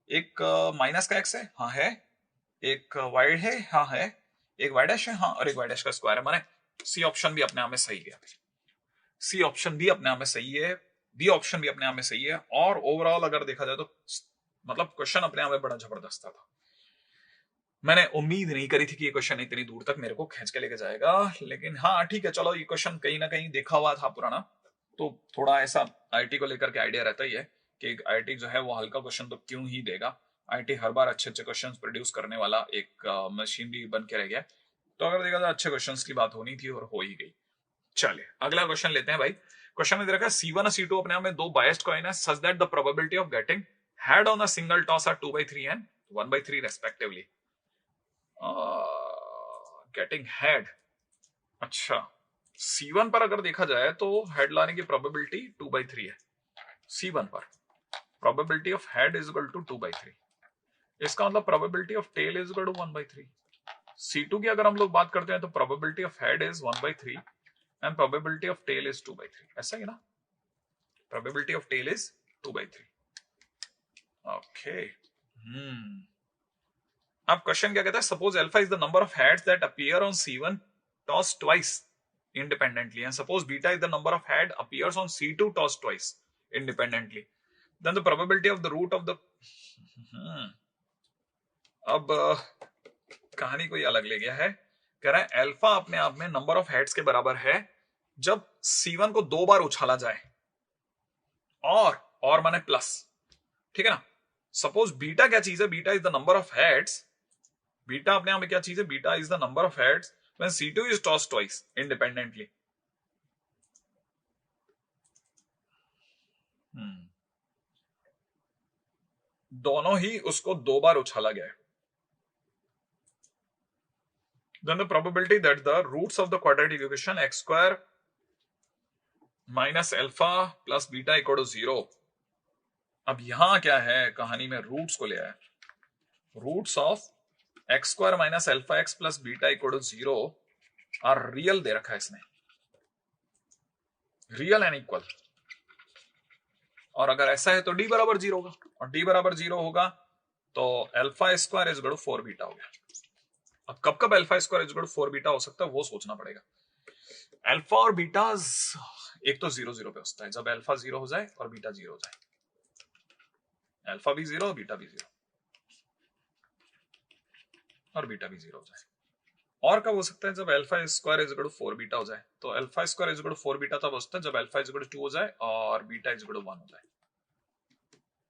एक माइनस का x है, हाँ है, एक y है, हाँ है, एक y डैश है, हाँ, और एक y डैश का स्क्वायर है। माने सी ऑप्शन भी अपने आप में सही है, सी ऑप्शन भी अपने आप में सही है, बी ऑप्शन भी अपने आप में सही है, और ओवरऑल अगर देखा जाए तो मतलब क्वेश्चन अपने आप में बड़ा जबरदस्त था। मैंने उम्मीद नहीं करी थी कि ये क्वेश्चन इतनी दूर तक मेरे को खींच के लेके जाएगा, लेकिन हाँ ठीक है, चलो ये क्वेश्चन कहीं ना कहीं देखा हुआ था पुराना, तो थोड़ा ऐसा आईटी को लेकर के आइडिया रहता ही है। कि आईआईटी जो है वो हल्का क्वेश्चन तो क्यों ही देगा, आईआईटी हर बार अच्छे अच्छे क्वेश्चन प्रोड्यूस करने वाला एक मशीनरी बन के रह गया। तो अगर देखा जाए अच्छे क्वेश्चंस की बात होनी थी और हो ही गई। चलिए अगला क्वेश्चन लेते हैं भाई। क्वेश्चन में दे रखा है C1 और C2 अपने आप में दो बायस्ड कॉइन है such that the probability of getting head on a single toss are 2/3 and 1/3 respectively. Getting head, अच्छा C1 पर अगर देखा जाए तो हेड लाने की प्रोबेबिलिटी 2/3 है। C1 पर probability of head is equal to 2/3, इसका मतलब probability of tail is equal to 1/3। C2 की अगर हम लोग बात करते हैं तो probability of head is 1/3 and probability of tail is 2/3, ऐसा ही ना, probability of tail is 2/3। Okay, अब क्वेश्चन क्या कहता है, suppose alpha is the number of heads that appear on C1 toss twice independently and suppose beta is the number of head appears on C2 toss twice independently, then the probability of the root of the अब कहानी कोई अलग ले गया है, कह रहा है अल्फा अपने आप में नंबर ऑफ हेड्स के बराबर है जब C1 को 2 बार उछाला जाए और माने प्लस, ठीक है ना। सपोज बीटा क्या चीज है, beta is the number of heads, beta अपने आप में क्या चीज है, beta is the number of heads when C2 is tossed twice independently. दोनों ही उसको 2 बार उछाला गया है। Then the probability that the roots of the quadratic equation x square minus alpha plus beta equal to 0. अब यहां क्या है, कहानी में रूट्स को ले आया, roots of x square minus alpha x plus beta equal to 0 are real दे रखा है इसने, रियल एंड इक्वल। और अगर ऐसा है तो d बराबर 0 होगा, और d बराबर 0 होगा तो alpha square is equal to 4 beta हो गया। अब कब कब alpha square is equal to 4 beta हो सकता है वो सोचना पड़ेगा। अल्फा और बीटा एक तो 0 0 पे होता है, जब अल्फा 0 हो जाए और बीटा 0 हो जाए, अल्फा भी 0 बीटा भी 0 और बीटा भी 0 हो जाए। और कब हो सकता है, जब alpha square is equal to 4 beta हो जाए, तो alpha square is equal to 4 beta तब होता है जब अल्फा इज इक्वल टू 2 हो जाए और बीटा इज इक्वल टू 1 हो जाए।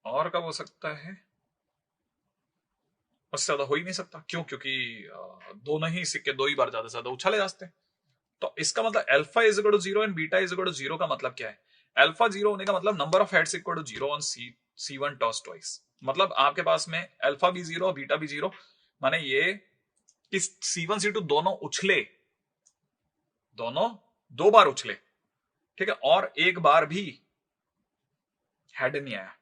और कब हो सकता है, उससे ज्यादा हो ही नहीं सकता, क्यों, क्योंकि दोनों ही सिक्के दो ही बार ज्यादा से ज्यादा उछाले जाते हैं। तो इसका मतलब alpha is equal to 0 and beta is equal to 0 का मतलब क्या है, अल्फा 0 होने का मतलब number of heads equal to 0 on C1 toss twice, मतलब आपके पास में अल्फा भी 0 बीटा भी 0, माने ये कि C1 C2 दोनों उछले, दोनों 2 बार उछले, ठीक है, और एक बार भी हेड नहीं आया।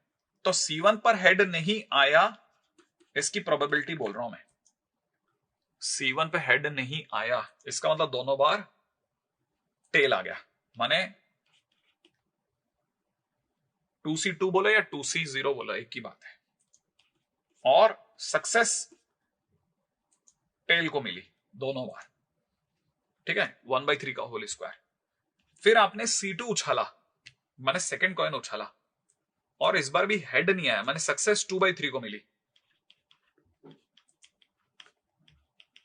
तो C1 पर हेड नहीं आया, इसकी प्रोबेबिलिटी बोल रहा हूं मैं, C1 पे हेड नहीं आया इसका मतलब दोनों बार टेल आ गया, माने 2C2 बोलो या 2C0 बोलो एक ही बात है, और सक्सेस टेल को मिली दोनों बार, ठीक है, 1/3 का होल स्क्वायर। फिर आपने C2 उछाला, माने सेकंड कॉइन उछाला, और इस बार भी हेड नहीं आया, माने सक्सेस 2/3 को मिली।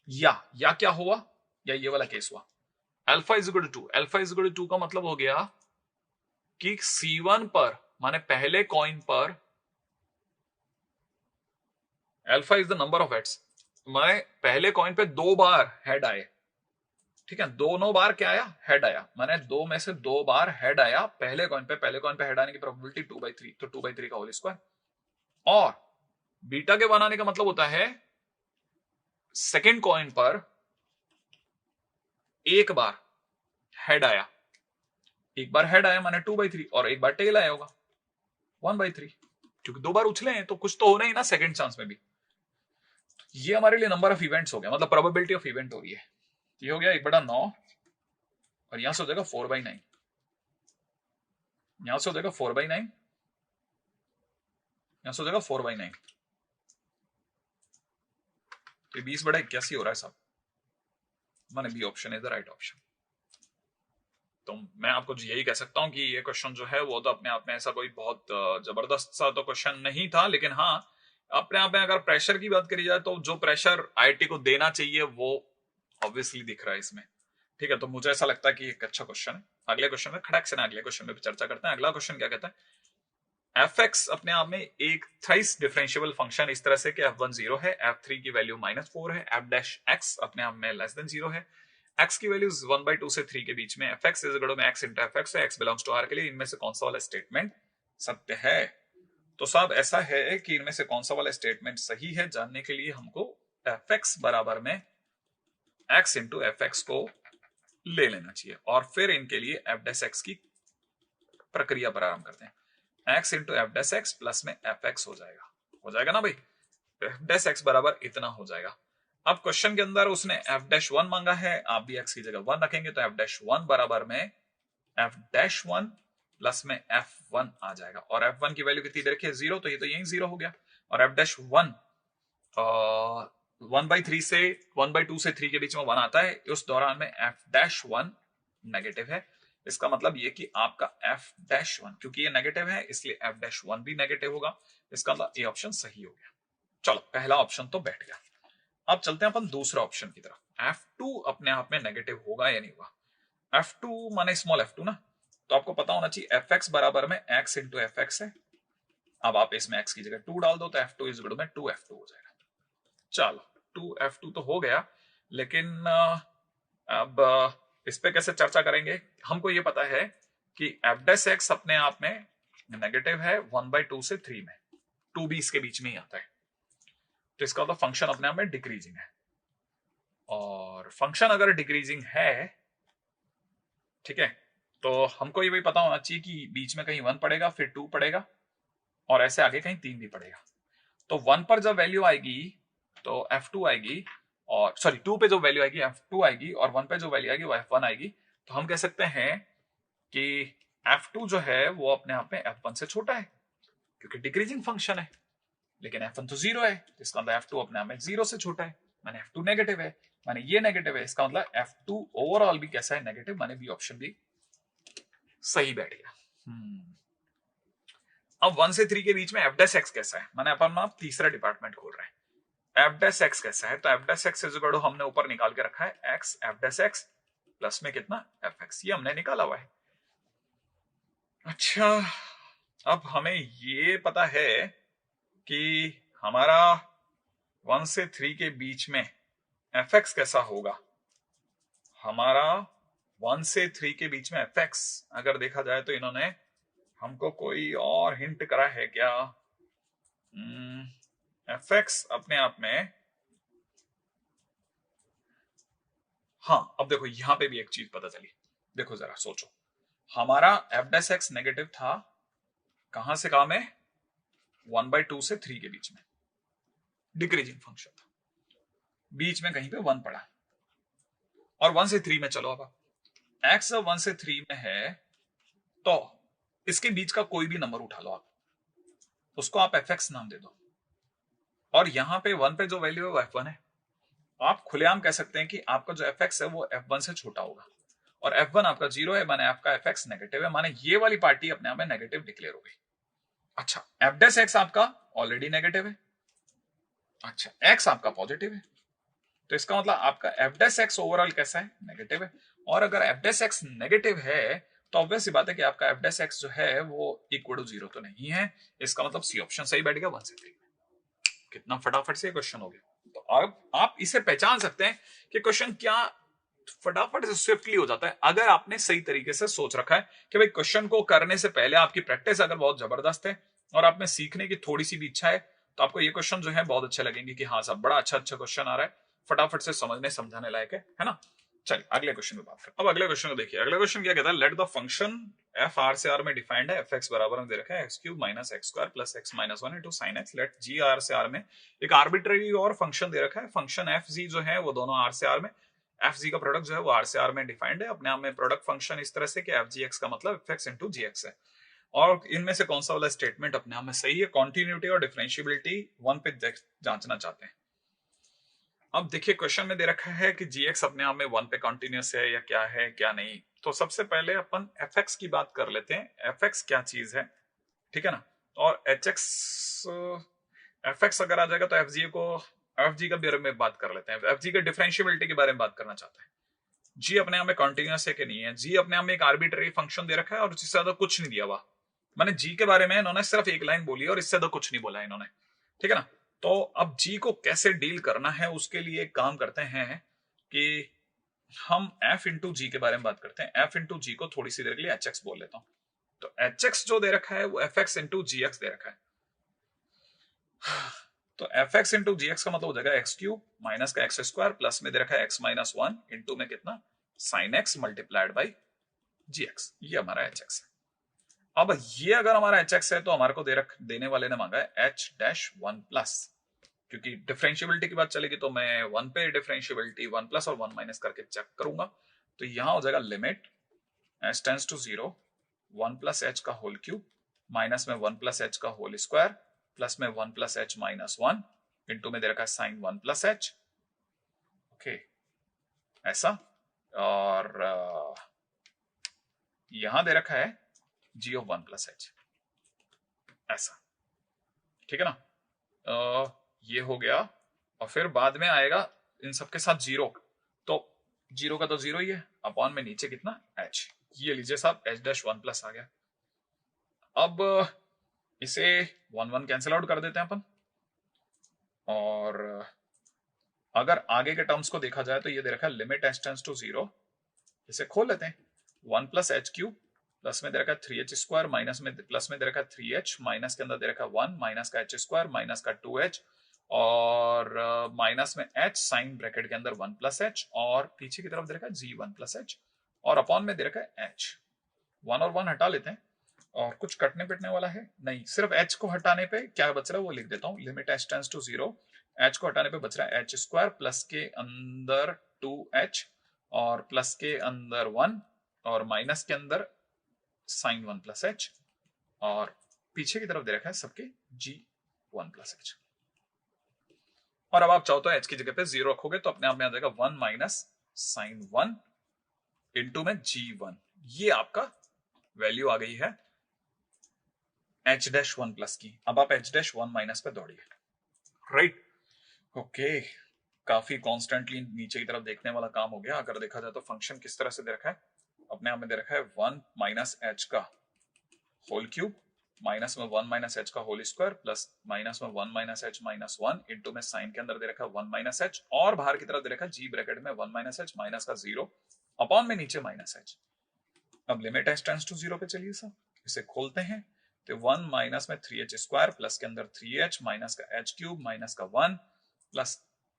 या क्या हुआ, या ये वाला केस हुआ, alpha is equal to 2, alpha is equal to 2 का मतलब हो गया कि C1 पर माने पहले कॉइन पर alpha is the number of heads, माने पहले कॉइन पे 2 बार हेड आए, ठीक है, दोनों बार क्या आया, हेड आया, माने 2 में से 2 बार हेड आया पहले कॉइन पे हेड आने की प्रोबेबिलिटी 2/3, तो 2/3 का होल स्क्वायर। और बीटा के 1 आने का मतलब होता है सेकेंड कॉइन पर एक बार हेड आया, एक बार हेड आया माने 2/3, और एक बार टेल आया होगा 1/3, क्योंकि 2 बार उछले हैं तो कुछ तो होना ही ना सेकंड चांस में भी। ये हमारे लिए नंबर ऑफ इवेंट्स हो गया, मतलब प्रोबेबिलिटी ऑफ इवेंट हो रही है। ये हो गया 1/9, और यहां से हो जाएगा 4/9, यहां से हो जाएगा 4/9, यहां से हो जाएगा 4/9, तो 20/81 हो रहा है साहब, माने B option is the right option. तो मैं आपको यही कह सकता हूं कि ये क्वेश्चन जो है वो तो अपने आप में ऐसा कोई बहुत जबरदस्त सा तो क्वेश्चन नहीं था, लेकिन हाँ अपने आप में अगर प्रेशर की बात करी जाए तो जो प्रेशर आईआईटी को देना चाहिए वो ऑब्वियसली दिख रहा है इसमें, ठीक है। तो मुझे ऐसा लगता है कि एक अच्छा क्वेश्चन है। अगले क्वेश्चन में खड़क से ना अगले क्वेश्चन में चर्चा करते हैं। अगला क्वेश्चन क्या कहता है, fx अपने आप में एक थ्राइस डिफरेंशिएबल फंक्शन इस तरह से कि f1 0 है, f3 की वैल्यू -4 है, f डैश x अपने आप में लेस देन 0 है, x की वैल्यू 1/2 से 3 के बीच में, fx is equal to x into fx है, x बिलोंग्स टू r के लिए इनमें से कौन सा वाला स्टेटमेंट सत्य है। तो साहब ऐसा है कि इनमें से कौन सा वाला स्टेटमेंट सही है जानने के लिए हमको fx बराबर में x इंटू fx को ले लेना चाहिए और फिर इनके लिए f डैश x की प्रक्रिया प्रारंभ करते हैं। x into F dash x plus में एफ एक्स हो जाएगा ना भाई, एफ डैश एक्स बराबर इतना हो जाएगा। अब क्वेश्चन के अंदर उसने एफ डैश वन मांगा है, आप भी x की जगह 1 रखेंगे तो एफ डैश वन बराबर में एफ डैश वन प्लस में एफ वन आ जाएगा और एफ वन की वैल्यू कितनी दे रखी है 0, तो ये तो यही 0 हो गया और एफ डैश वन 1/3 से 1/2 से 3 के बीच में 1 आता है, उस दौरान में एफ डैश वन नेगेटिव है। इसका मतलब ये कि आपका f डैश वन, क्योंकि ये नेगेटिव है इसलिए f डैश वन भी नेगेटिव होगा, इसका मतलब ये ऑप्शन सही हो गया। चलो पहला ऑप्शन तो बैठ गया। अब चलते हैं अपन दूसरा ऑप्शन की तरफ। f2 अपने आप में नेगेटिव होगा या नहीं होगा। f2 माने स्मॉल f2 ना, तो आपको पता होना चाहिए fx बराबर में x इंटू एफ एक्स है। अब आप इसमें x की जगह 2 डाल दो तो f2 इज इक्वल टू में 2f2 हो जाएगा। चलो 2f2 तो हो गया, लेकिन अब इस पे कैसे चर्चा करेंगे। हमको ये पता है कि एफ डैश एक्स अपने आप में नेगेटिव है 1/2 से 3 में, 2 भी इसके बीच में ही आता है, तो इसका मतलब फंक्शन अपने आप में डिक्रीजिंग है। और फंक्शन अगर डिक्रीजिंग है, ठीक है, तो हमको ये भी पता होना चाहिए कि बीच में कहीं 1 पड़ेगा, फिर 2 पड़ेगा और ऐसे आगे कहीं 3 भी पड़ेगा। तो 1 पर जब वैल्यू आएगी तो f2 आएगी, और सॉरी 2 पे जो वैल्यू आएगी f2 आएगी और 1 पे जो वैल्यू आएगी वो f1 आएगी। तो हम कह सकते हैं कि f2 जो है वो अपने आप में f1 से छोटा है क्योंकि डिक्रीजिंग फंक्शन है, लेकिन f1 तो 0 है, इसका मतलब f2 अपने आप में 0 से छोटा है, माने f2 नेगेटिव है, माने ये नेगेटिव है, इसका मतलब f2 ओवरऑल भी कैसा है, नेगेटिव, माने बी ऑप्शन भी सही बैठ गया। अब 1 से 3 के बीच में f डैश x कैसा है, माने अपन आप तीसरा डिपार्टमेंट खोल रहे हैं। एफ डैश एक्स कैसा है, तो f dash x is equal to हमने ऊपर निकाल के रखा है x f dash x plus में कितना एफ एक्स, ये हमने निकाला हुआ है। अच्छा अब हमें ये पता है कि हमारा 1 से 3 के बीच में एफ एक्स कैसा होगा। हमारा 1 से 3 के बीच में एफ एक्स अगर देखा जाए तो इन्होंने हमको कोई और हिंट करा है क्या। एफ एक्स अपने आप में, हाँ अब देखो यहां पे भी एक चीज पता चली, देखो जरा सोचो, हमारा एफ डैश एक्स नेगेटिव था कहां से कहां में, 1/2 से 3 के बीच में, डिक्रीजिंग फंक्शन था, बीच में कहीं पे 1 पड़ा और 1 से 3 में, चलो अब एक्स 1 से 3 में है तो इसके बीच का कोई भी नंबर उठा लो आप, उसको आप एफ एक्स नाम दे दो और यहां पे 1 पे जो वैल्यू है वो f1 है। आप खुलेआम कह सकते हैं कि आपका जो fx है वो f1 से छोटा होगा और f1 आपका 0 है, माने आपका fx नेगेटिव है, माने ये वाली पार्टी अपने आप में नेगेटिव डिक्लेयर हो गई। अच्छा f डैश x आपका ऑलरेडी नेगेटिव है, अच्छा x आपका पॉजिटिव है, तो इसका मतलब आपका f डैश x ओवरऑल कैसा है, नेगेटिव है। और अगर f डैश x नेगेटिव है तो ऑब्वियस सी बात है कि आपका f डैश x जो है वो इक्वल टू 0 तो नहीं है, इसका मतलब सी ऑप्शन सही बैठ गया 1 से 3। कितना फटाफट से क्वेश्चन हो गया। तो अब आप इसे पहचान सकते हैं कि क्वेश्चन क्या फटाफट से स्विफ्टली हो जाता है अगर आपने सही तरीके से सोच रखा है कि भाई क्वेश्चन को करने से पहले आपकी प्रैक्टिस अगर बहुत जबरदस्त है और आप में सीखने की थोड़ी सी भी इच्छा है तो आपको ये क्वेश्चन जो है बहुत अच्छे लगेंगे कि हाँ साहब बड़ा अच्छा क्वेश्चन आ रहा है, फटाफट से समझने समझाने लायक है ना। चलिए अगले क्वेश्चन की बात करें। अब अगले क्वेश्चन को देखिए, अगला क्वेश्चन क्या कहता है, let the function f r से आर में डिफाइंड है, एफ एक्स बराबर में दे रखा है x cube minus x square plus x minus one into sine x, let g r से आर में एक आर्बिट्ररी और फंक्शन दे रखा है, फंक्शन एफ जी जो है वो दोनों आर से आर में, एफ जी का प्रोडक्ट जो है वो आर से आर में डिफाइंड है, अपने आप में प्रोडक्ट फंक्शन इस तरह से कि एफ जी एक्स का मतलब एफ एक्स इंटू जी एक्स है, और इनमें से कौन सा वाला स्टेटमेंट अपने आप में सही है, कॉन्टिन्यूटी और डिफरेंशियबिलिटी 1 पे जांचना चाहते हैं। अब देखिए क्वेश्चन में दे रखा है कि gx अपने आप में 1 पे कॉन्टिन्यूस है या क्या है क्या नहीं। तो सबसे पहले अपन fx की बात कर लेते हैं, fx क्या चीज है, ठीक है ना। और hx fx अगर आ जाएगा तो fg को fg का बारे में बात कर लेते हैं, fg के डिफरेंशियबिलिटी के बारे में बात करना चाहते हैं। g अपने आप में कॉन्टिन्यूस है कि नहीं है, g अपने आप में एक आर्बिट्ररी फंक्शन दे रखा है और उससे ज्यादा कुछ नहीं दिया हुआ, मैंने जी के बारे में इन्होंने सिर्फ एक लाइन बोली और इससे तो कुछ नहीं बोला इन्होंने, ठीक है ना। तो अब जी को कैसे डील करना है उसके लिए एक काम करते हैं कि हम एफ इंटू जी के बारे में बात करते हैं। एफ इंटू जी को थोड़ी सी देर के लिए एच एक्स बोल लेता हूं। तो एच एक्स जो दे रखा है वो एफ एक्स इंटू जी एक्स दे रखा है। तो एफ एक्स इंटू जी एक्स का मतलब हो जाएगा एक्स क्यूब माइनस का एक्स स्क्वायर प्लस में दे रखा है एक्स माइनस वन इंटू में कितना sine x multiplied by g x. ये हमारा एच एक्स है। अब ये अगर हमारा एच एक्स है तो हमारे को देने वाले ने मांगा है एच डैश वन प्लस। क्योंकि डिफरेंशियबिलिटी की बात चलेगी तो मैं वन पे डिफरेंशियबिलिटी वन प्लस और वन माइनस करके चेक करूंगा। तो यहां हो जाएगा limit h tends to zero one plus h का होल क्यूब माइनस में वन प्लस एच का होल स्क्वायर प्लस में one plus h minus one into में दे रखा है sine one plus h. Okay, ऐसा। और यहां दे रखा है जी ऑफ वन प्लस एच, ऐसा, ठीक है ना। ये हो गया। और फिर बाद में आएगा इन सबके साथ जीरो, तो जीरो का तो जीरो ही है, अपॉन में नीचे कितना एच। ये लीजिए साहब एच डैश वन प्लस आ गया। अब इसे वन वन कैंसिल आउट कर देते हैं अपन। और अगर आगे के टर्म्स को देखा जाए तो ये दे रखा है limit h tends to zero. इसे खोल लेते हैं। One plus h cube plus में दे रखा है थ्री एच स्क्वायर माइनस में प्लस में दे रखा है थ्री एच माइनस के अंदर दे रखा है वन माइनस का एच स्क्वायर माइनस का टू एच और माइनस में एच साइन ब्रैकेट के अंदर वन प्लस एच और पीछे की तरफ दे रखा है जी वन प्लस एच और अपॉन में दे रखा है एच। वन और वन हटा लेते हैं। और कुछ कटने पिटने वाला है नहीं, सिर्फ एच को हटाने पे क्या बच रहा है वो लिख देता हूँ। Limit h tends to zero, h को हटाने पे बच रहा है एच स्क्वायर प्लस के अंदर टू एच और प्लस के अंदर वन और माइनस के अंदर साइन वन प्लस एच और पीछे की तरफ दे रखा है सबके जी वन प्लस एच। और अब आप चाहो तो एच की जगह पे जीरो रखोगे तो अपने आप में आ जाएगा one minus sine one into में जी वन। ये आपका वैल्यू आ गई है एच डैश वन प्लस की। अब आप एच डैश वन माइनस पे दौड़िए, राइट। ओके, काफी कॉन्स्टेंटली नीचे की तरफ देखने वाला काम हो गया। अगर देखा जाए तो फंक्शन किस तरह से दे रखा है, अपने आप में दे रखा है वन माइनस एच का होल क्यूब माइनस में वन माइनस एच का होल स्क्वायर प्लस माइनस में one minus h minus one into में साइन के अंदर दे रखा है वन माइनस एच और बाहर की तरफ दे रखा है जी ब्रैकेट में वन माइनस एच माइनस का जीरो अपॉन में नीचे माइनस एच। अब limit h tends to zero पे चलिए सर, इसे खोलते हैं। तो वन माइनस में थ्री एच स्क्वायर प्लस के अंदर थ्री एच माइनस का एच क्यूब माइनस का वन प्लस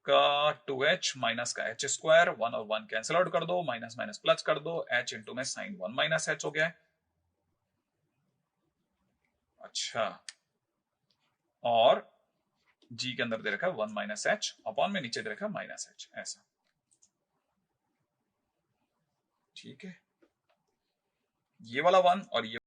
का टू एच माइनस का एच स्क्वायर वन और वन कैंसिल आउट कर दो माइनस माइनस प्लस कर दो एच इंटू में साइन वन माइनस एच हो गया है। अच्छा, और जी के अंदर दे रखा है वन माइनस एच अपॉन में नीचे दे रखा है माइनस एच, ऐसा, ठीक है। ये वाला वन और ये